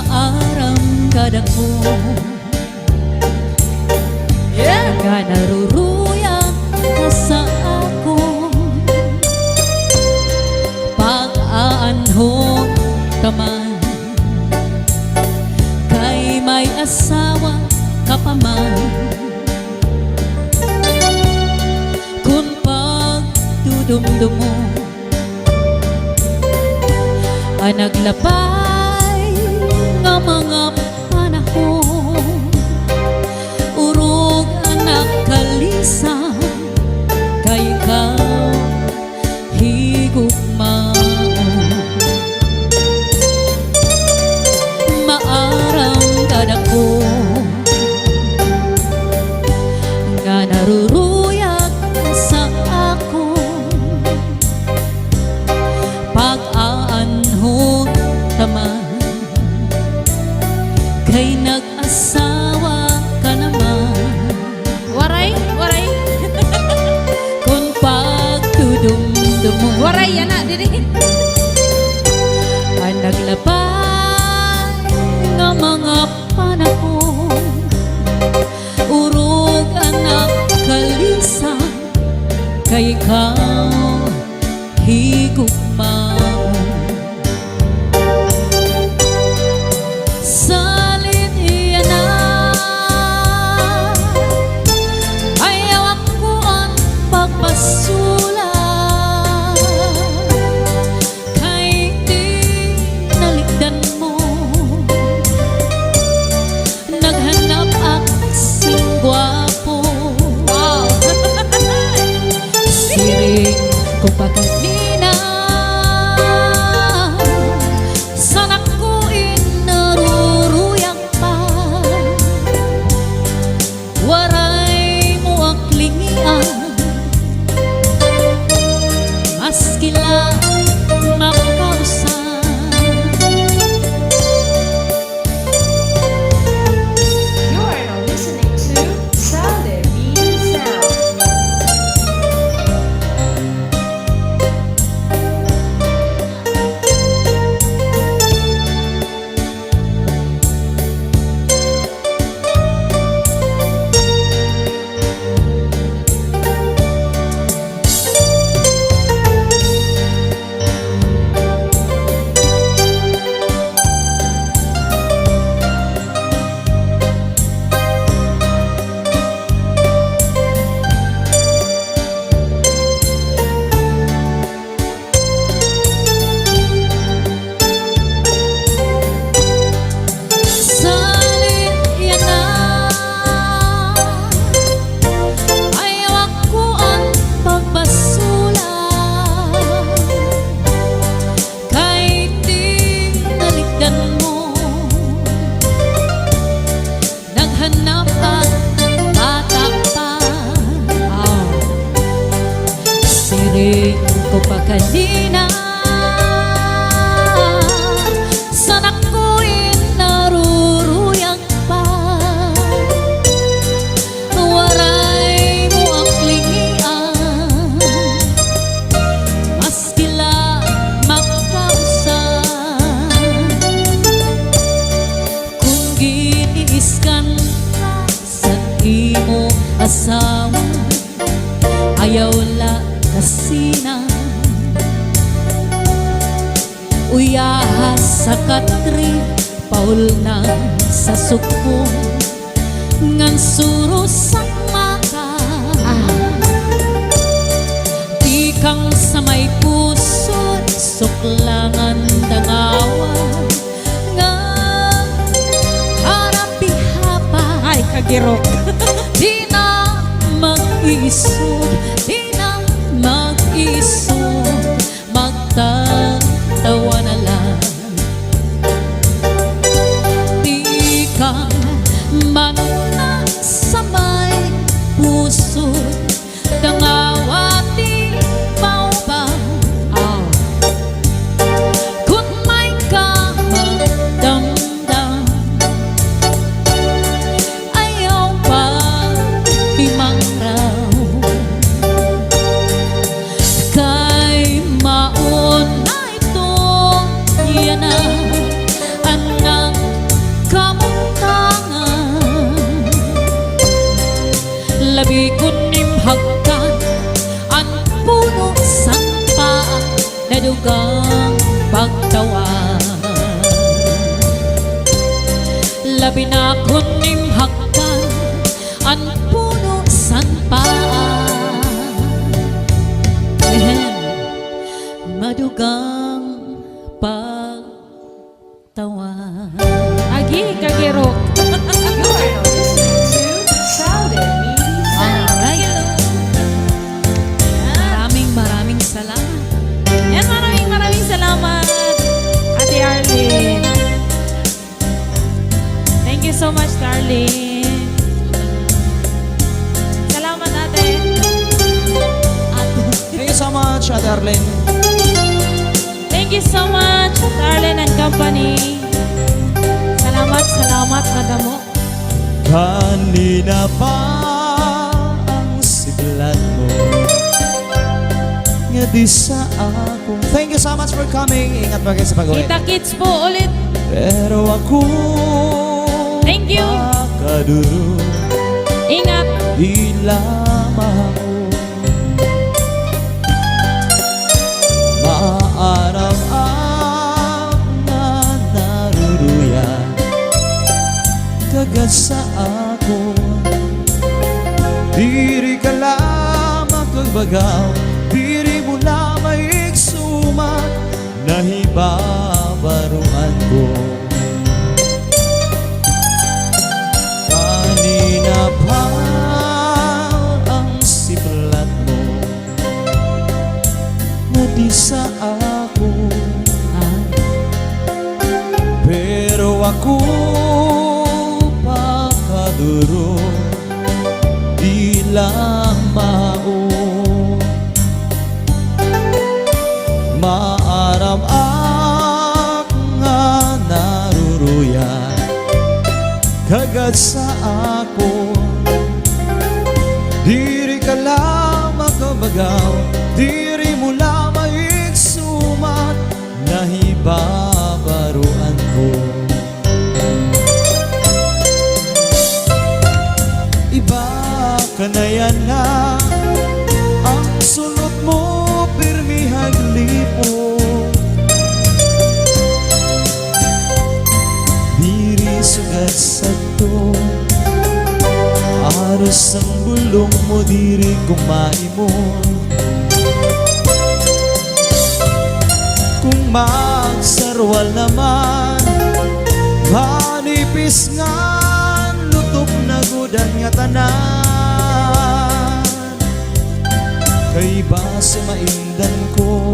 maaram kada ko. Nga naruruyang ka sa ako, pag-aanhon ka man, kay may asawa ka pa man. Kung pagdudumdum mo ang naglapay nga mga panahon, urog ang nakalisa kay ikaw higugmaon. Maaram kada ko nga naruruyag sa ako, pag-aanhon taman, kay nag-asawa ka naman. Waray, waray. Kung pagdudumdum mo Waray, yan na, diri. ang naglapay nga mga panahon, urog ang nakalisa kay ikaw higugmaon. Salit iyan na ayaw ako ang pagpasulat, kay di naligdan mo, naghanap aksing gwapo. Wow. Siring ko pa kanina, sana ko inaruruyang pa, waray mo ang klingian, maskila makausan. You are now listening to Saleh Bean Sound. Salit iyan na ayaw ako ang pagpasulat, kay di naligdan mo, naghanap at tatakpan. Siring ko pa kanina, sana ko inaruruyang pa, waray mo ang klingian, maskila makausan. Kung giniiskan ka sa imo asawa, ayaw la kasina, uyahas sa katri, paul na sa sukong, ngan suro sa mata. Di kang sa may pusod, suklangan dangawa, nga harapihapa. Ay, kagirok. Di na mag-isod, di na mag-isod, magtatawa na lang. Di ka man sa may pusod, dangawati paupa. Kung may kamagdamdam, ayaw pa bimang raw. labi na kunim hakkan ang puno san paan. Madugang pagtawan. Agi, kagirok. You are now listening to Southern Media Sound. Alright. Maraming salamat. Yan, maraming salamat, Ate Arlene. Thank you so much, darling. Salamat, ate. Thank you so much, Ate Arlene. Thank you so much, Darlene and Company. Salamat, madamo. Kanina pa ang siblat mo nga di sa ako. Thank you so much for coming. Ingat ba kayo sa pag-uwi. Kita kits po ulit. Pero ako Thank you. makaduro Ingat. di lamang maaram ang naruruya kagad sa ako. Diri ka lamang kagbagaw, diri mo lamang igsumat, nahibabaruan ko. Kanina pa ang siplat mo na di sa ako, pero ako pakaduro di lang maaram ak nga naruruya kagad sa ako. Diri ka lamang kabagaw, diri mo lamang igsumat, nahibabaruan ko. Iba ka na yan na ang sulot mo, pirmi haglipo. Diri sugat sa to, aros ang bulong mo, diri kumai mo. Kung magsarwal naman, manipis nga lutop na gudan nga tanan. Kay ba sumaindan ko